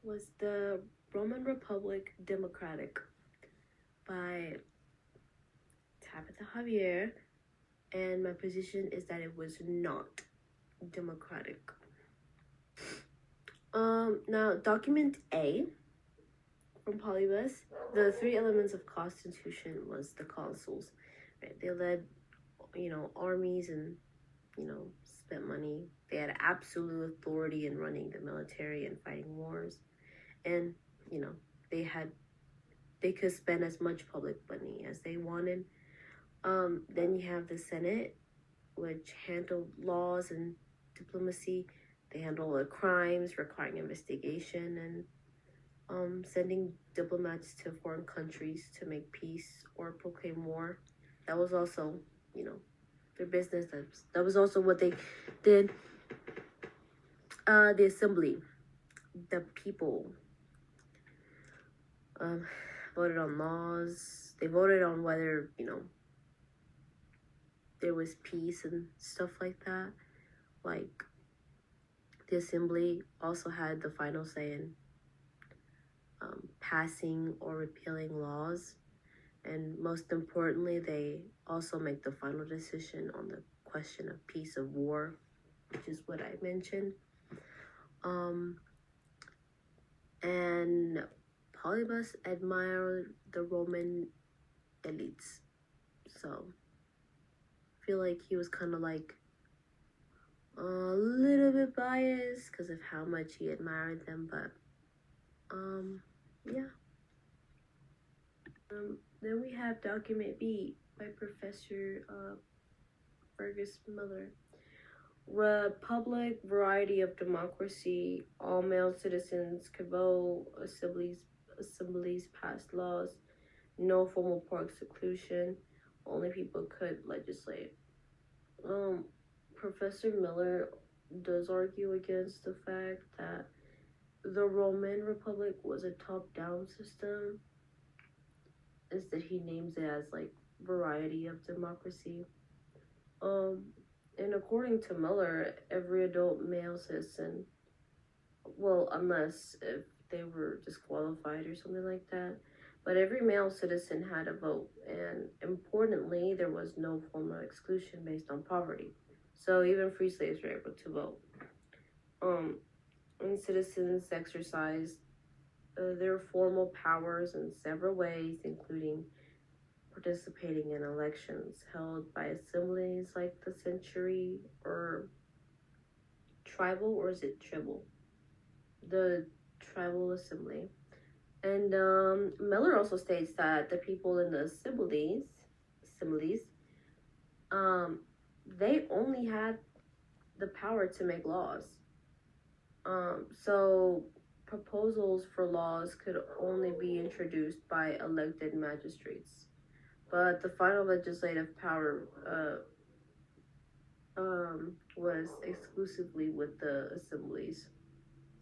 Was the Roman Republic democratic? By Tabitha Javier, and my position is that it was not democratic. Now document A from Polybus, the three elements of constitution was the consuls. Right? They led, armies and, spent money. They had absolute authority in running the military and fighting wars. And, you know, they had they could spend as much public money as they wanted. Then you have the Senate, which handled laws and diplomacy. They handle the crimes requiring investigation and sending diplomats to foreign countries to make peace or proclaim war. That was also, their business. That was also what they did. The assembly, the people, voted on laws. They voted on whether, there was peace and stuff like that. Like, the assembly also had the final say in passing or repealing laws. And most importantly, they also make the final decision on the question of peace of war, which is what I mentioned. And Polybus admired the Roman elites. So I feel like he was kind of like a little bit biased because of how much he admired them, but yeah. Then we have document B by Professor Fergus Miller. Republic, variety of democracy, all male citizens could vote, assemblies passed laws, no formal park seclusion, only people could legislate. Professor Miller does argue against the fact that the Roman Republic was a top-down system. Instead, he names it as like variety of democracy. And according to Miller, every adult male citizen, well, unless if they were disqualified or something like that, but every male citizen had a vote, and importantly, there was no form of exclusion based on poverty. So even free slaves were able to vote. And citizens exercised their formal powers in several ways, including participating in elections held by assemblies like the century or tribal, or is it tribal? The tribal assembly. And Miller also states that the people in the assemblies, they only had the power to make laws. So proposals for laws could only be introduced by elected magistrates, but the final legislative power was exclusively with the assemblies.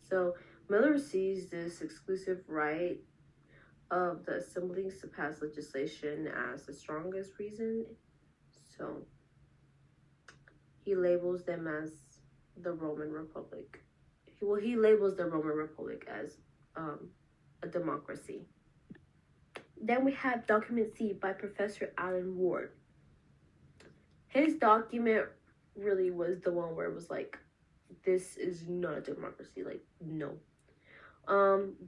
So Miller sees this exclusive right of the assemblies to pass legislation as the strongest reason. So he labels them as the Roman Republic. He labels the Roman Republic as a democracy. Then we have document C by Professor Alan Ward. His document really was the one where it was like, this is not a democracy. Like, no.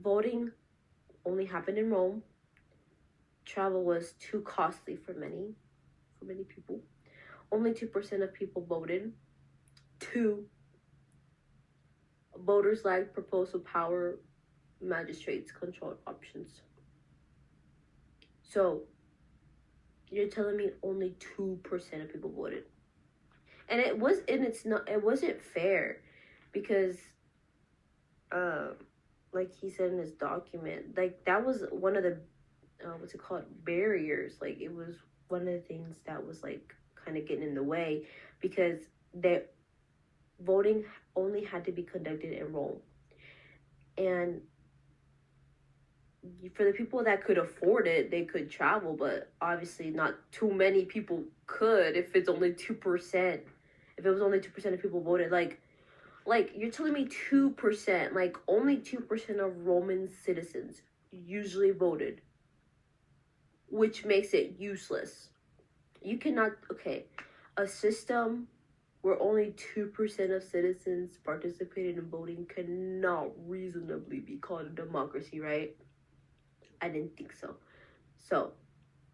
Voting only happened in Rome. Travel was too costly for many people. Only 2% of people voted. 2, voters lacked proposal power. Magistrates controlled options. So you're telling me only 2% of people voted, and it wasn't fair, because like he said in his document, like that was one of the what's it called, barriers. Like it was one of the things that was like kind of getting in the way, because that voting only had to be conducted in Rome, and for the people that could afford it, they could travel, but obviously not too many people could if it's only 2%. If it was only 2% of people voted, like, Like, you're telling me 2%, like, only 2% of Roman citizens usually voted, which makes it useless. You cannot, okay, a system where only 2% of citizens participated in voting cannot reasonably be called a democracy, right? I didn't think so. So,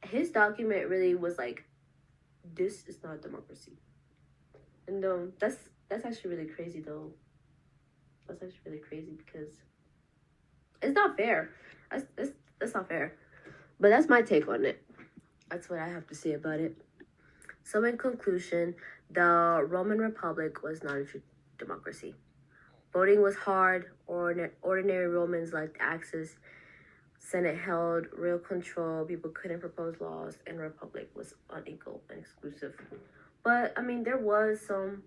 his document really was like, this is not democracy. And that's actually really crazy though. That's actually really crazy because it's not fair. That's not fair. But that's my take on it. That's what I have to say about it. So in conclusion, the Roman Republic was not a true democracy. Voting was hard. Ordinary Romans lacked access. Senate held real control. People couldn't propose laws, and Republic was unequal and exclusive. But I mean, there was some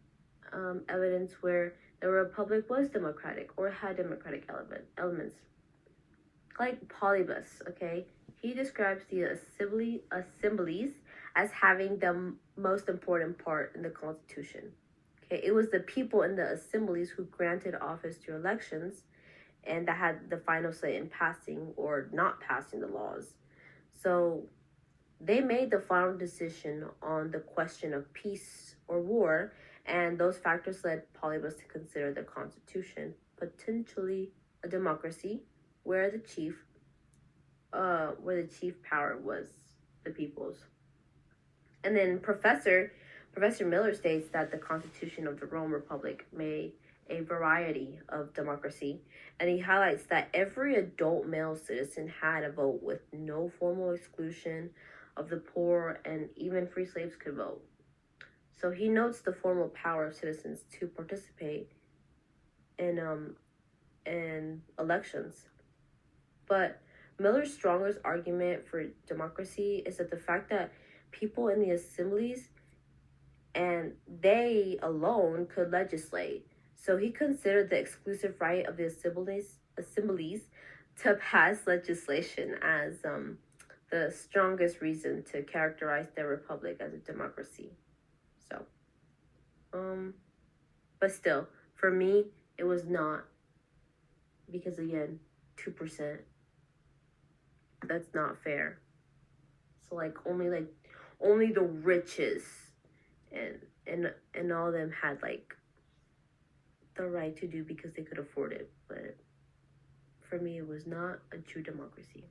evidence where the Republic was democratic or had democratic elements. Like Polybus, okay? He describes the assemblies as having the most important part in the Constitution. Okay, it was the people in the assemblies who granted office through elections and that had the final say in passing or not passing the laws. So they made the final decision on the question of peace or war, and those factors led Polybus to consider the Constitution potentially a democracy where the chief power was the people's. And then Professor Miller states that the Constitution of the Roman Republic made a variety of democracy, and he highlights that every adult male citizen had a vote with no formal exclusion of the poor, and even free slaves could vote. So he notes the formal power of citizens to participate in elections. But Miller's strongest argument for democracy is that the fact that people in the assemblies and they alone could legislate. So he considered the exclusive right of the assemblies to pass legislation as the strongest reason to characterize the republic as a democracy. So, but still, for me, it was not, because again, 2%. That's not fair. So only the richest and all of them had like the right to do because they could afford it. But for me, it was not a true democracy.